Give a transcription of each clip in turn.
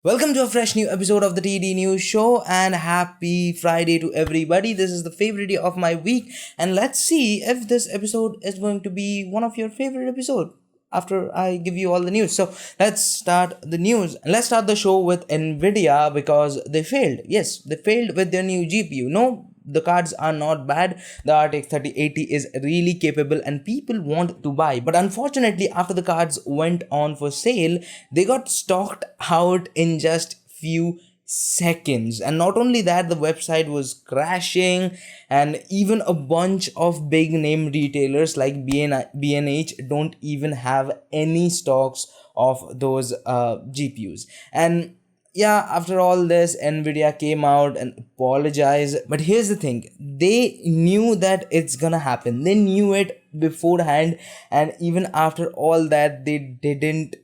Welcome to a fresh new episode of the TD News Show and happy Friday to everybody. This is the favorite day of my week and let's see if this episode is going to be one of your favorite episode after I give you all the news. So let's start the news. Let's start the show with Nvidia because they failed. Yes, they failed with their new GPU. No, the cards are not bad. The RTX 3080 is really capable and people want to buy, but unfortunately after the cards went on for sale, they got stocked out in just few seconds. And not only that, the website was crashing and even a bunch of big name retailers like B&H don't even have any stocks of those GPUs. And yeah, after all this, Nvidia came out and apologized. But here's the thing, they knew that it's gonna happen, they knew it beforehand, and even after all that they didn't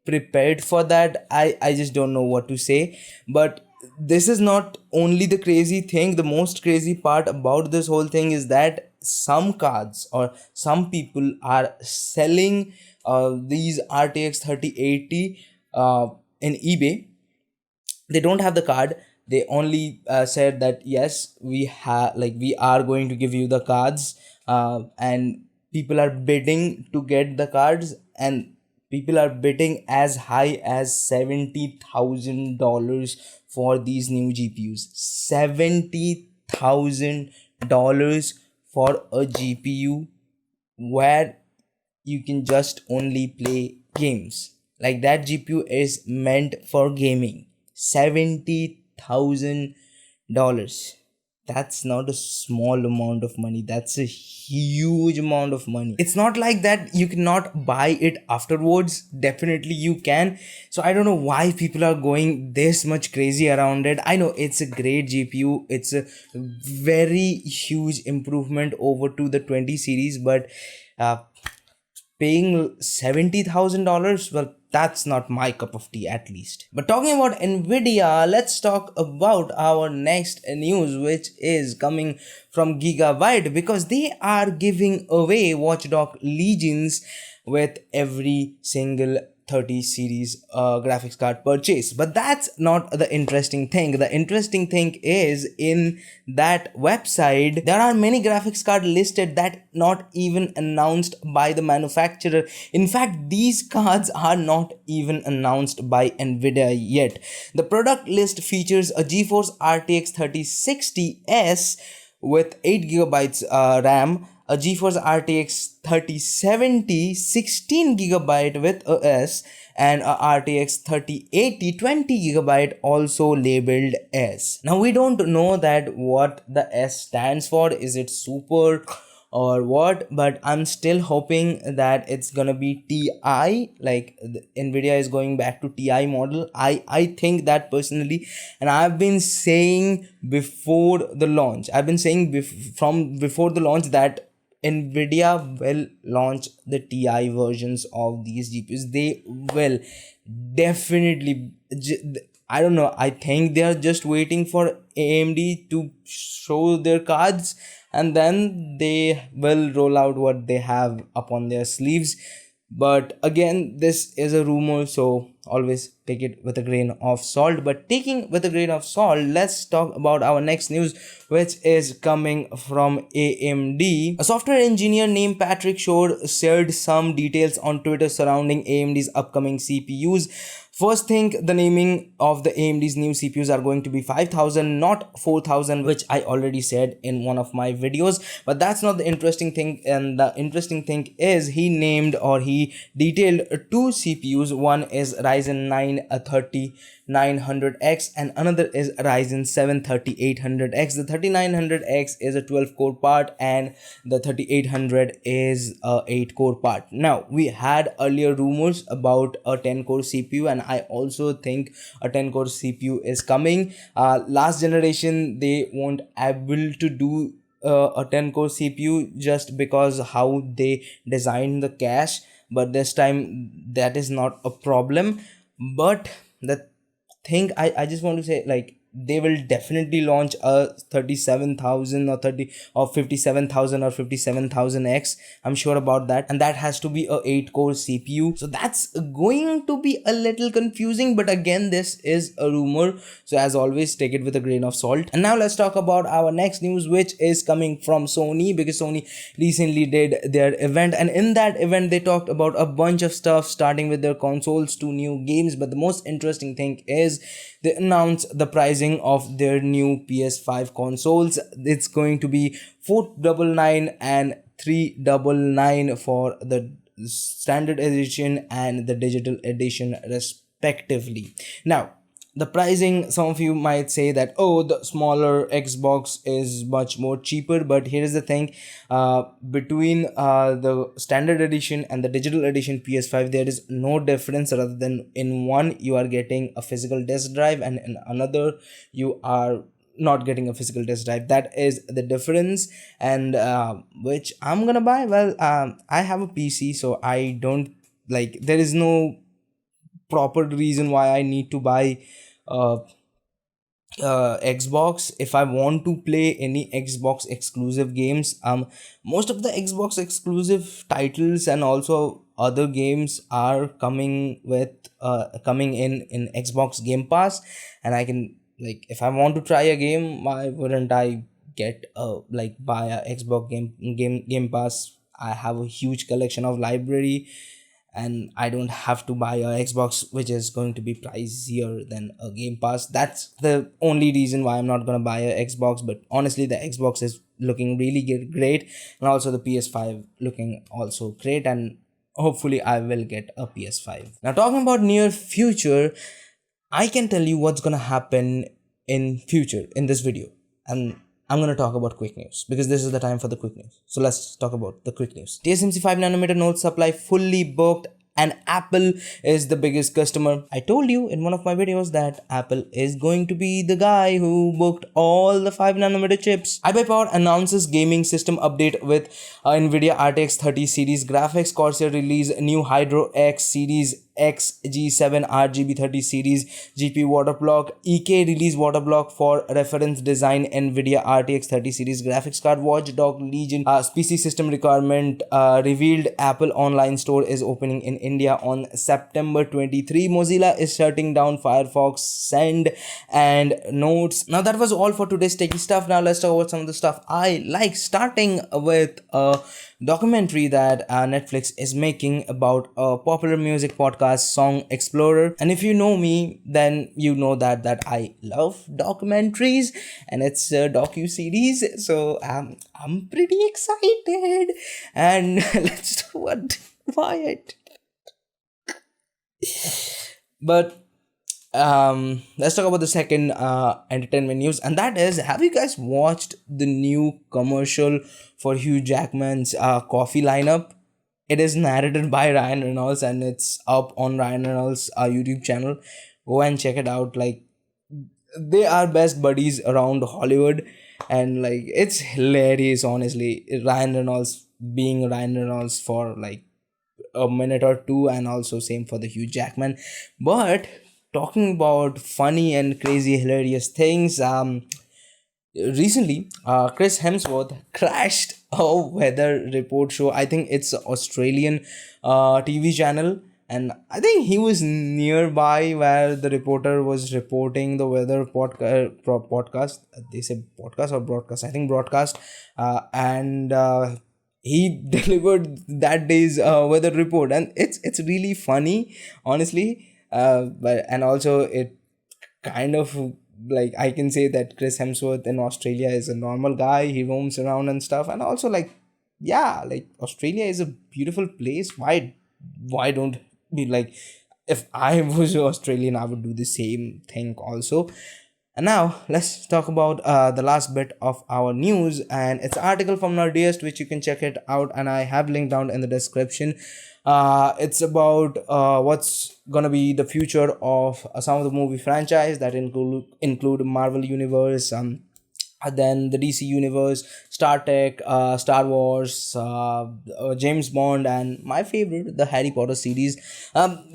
prepared for that. I just don't know what to say. But this is not only the crazy thing. The most crazy part about this whole thing is that some cards or some people are selling these RTX 3080 in eBay. They don't have the card. They only said that yes, we are going to give you the cards, and people are bidding to get the cards, and people are bidding as high as $70,000 for these new GPUs. $70,000 for a GPU where you can just only play games. Like, that GPU is meant for gaming. $70,000. That's not a small amount of money. That's a huge amount of money. It's not like that you cannot buy it afterwards. Definitely you can. So I don't know why people are going this much crazy around it. I know it's a great GPU. It's a very huge improvement over to the 20 series, but paying $70,000, well, that's not my cup of tea, at least. But talking about Nvidia, let's talk about our next news, which is coming from Gigabyte, because they are giving away Watchdog Legions with every single 30 series graphics card purchase. But that's not the interesting thing. The interesting thing is, in that website there are many graphics card listed that not even announced by the manufacturer. In fact, these cards are not even announced by Nvidia yet. The product list features a GeForce RTX 3060S with 8 gigabytes RAM, a GeForce RTX 3070 16 gigabyte with a S, and a RTX 3080 20 gigabyte also labeled S. Now we don't know that what the S stands for. Is it super or what? But I'm still hoping that it's gonna be TI, like Nvidia is going back to TI model. I think that personally, and I've been saying before the launch, from before the launch, that Nvidia will launch the TI versions of these GPUs. They will definitely. I don't know. I think they are just waiting for AMD to show their cards, and then they will roll out what they have up on their sleeves. But again, this is a rumor, so always take it with a grain of salt. But taking with a grain of salt, let's talk about our next news, which is coming from AMD. A software engineer named Patrick Shore shared some details on Twitter surrounding AMD's upcoming CPUs. First thing, the naming of the AMD's new CPUs are going to be 5000, not 4000, which I already said in one of my videos. But that's not the interesting thing. And the interesting thing is, he detailed two CPUs. One is Ryzen 9 3900X and another is Ryzen 7 3800X. The 3900X is a 12 core part and the 3800 is a 8 core part. Now, we had earlier rumors about a 10 core CPU, and I also think a 10 core CPU is coming. Last generation they won't able to do a 10 core CPU just because how they designed the cache, but this time that is not a problem. But the thing I just want to say, like, they will definitely launch a 37,000 or 30 or 57,000 or 57,000X. I'm sure about that, and that has to be a 8-core CPU. So that's going to be a little confusing, but again, this is a rumor, so as always, take it with a grain of salt. And now let's talk about our next news, which is coming from Sony, because Sony recently did their event, and in that event they talked about a bunch of stuff, starting with their consoles to new games. But the most interesting thing is they announced the pricing of their new PS5 consoles. It's going to be $499 and $399 for the standard edition and the digital edition respectively. Now, the pricing, some of you might say that, oh, the smaller Xbox is much more cheaper, but here is the thing, between the standard edition and the digital edition PS5, there is no difference, rather than in one you are getting a physical disk drive and in another you are not getting a physical disk drive. That is the difference. And which I'm gonna buy? Well, I have a PC, so I don't like, there is no proper reason why I need to buy Xbox if I want to play any Xbox exclusive games. Most of the Xbox exclusive titles and also other games are coming with coming in Xbox Game Pass, and I can, like, if I want to try a game, why wouldn't I get like buy a Xbox game pass? I have a huge collection of library, and I don't have to buy a Xbox which is going to be pricier than a Game Pass. That's the only reason why I'm not gonna buy a Xbox. But honestly, the Xbox is looking really great, and also the PS5 looking also great, and hopefully I will get a PS5. Now, talking about near future, I can tell you what's gonna happen in future in this video, and I'm gonna talk about quick news because this is the time for the quick news. So let's talk about the quick news. TSMC 5nm node supply fully booked, and Apple is the biggest customer. I told you in one of my videos that Apple is going to be the guy who booked all the 5nm chips. iBUYPOWER announces gaming system update with Nvidia RTX 30 series graphics. Corsair release new Hydro X series X G7 RGB 30 series GPU water block. EK release water block for reference design Nvidia RTX 30 series graphics card. Watchdog Legion PC system requirement revealed. Apple online store is opening in India on September 23. Mozilla is shutting down Firefox Send and Notes. Now that was all for today's techie stuff. Now let's talk about some of the stuff I like, starting with a documentary that Netflix is making about a popular music podcast, Song Explorer. And if you know me, then you know that I love documentaries, and it's a docu-series, so I'm pretty excited. And let's do what quiet. But let's talk about the second entertainment news, and that is, have you guys watched the new commercial for Hugh Jackman's coffee lineup? It is narrated by Ryan Reynolds, and it's up on Ryan Reynolds' YouTube channel. Go and check it out. Like, they are best buddies around Hollywood, and like, it's hilarious, honestly. Ryan Reynolds being Ryan Reynolds for like a minute or two, and also same for the Hugh Jackman. But talking about funny and crazy hilarious things, recently Chris Hemsworth crashed a weather report show. I think it's an Australian TV channel, and I think he was nearby where the reporter was reporting the weather podcast. They say podcast or broadcast, I think broadcast. And he delivered that day's weather report, and it's really funny, honestly. But and also it kind of, like, I can say that Chris Hemsworth in Australia is a normal guy. He roams around and stuff, and also, like, yeah, like, Australia is a beautiful place. Why don't be like, if I was Australian, I would do the same thing also. And now let's talk about the last bit of our news, and it's an article from Nerdiest, which you can check it out, and I have linked down in the description. It's about what's gonna be the future of some of the movie franchise that include Marvel Universe, then the DC Universe, Star Trek, Star Wars, James Bond, and my favorite, the Harry Potter series.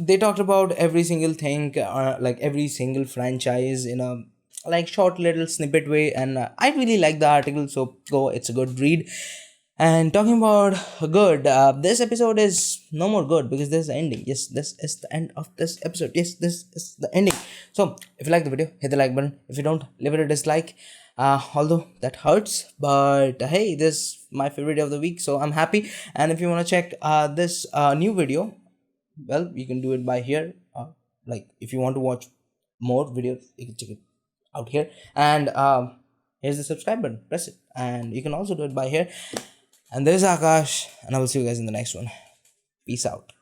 They talked about every single thing, like every single franchise in a like short little snippet way, and I really like the article, so go, it's a good read. And talking about good, this episode is no more good because this is the ending. Yes, this is the end of this episode. Yes, this is the ending. So if you like the video, hit the like button. If you don't, leave it a dislike, although that hurts, but hey, this is my favorite day of the week, so I'm happy. And if you want to check this new video, well, you can do it by here. Like if you want to watch more videos, you can check it out here. And here's the subscribe button, press it, and you can also do it by here. And this is Akash, and I will see you guys in the next one. Peace out.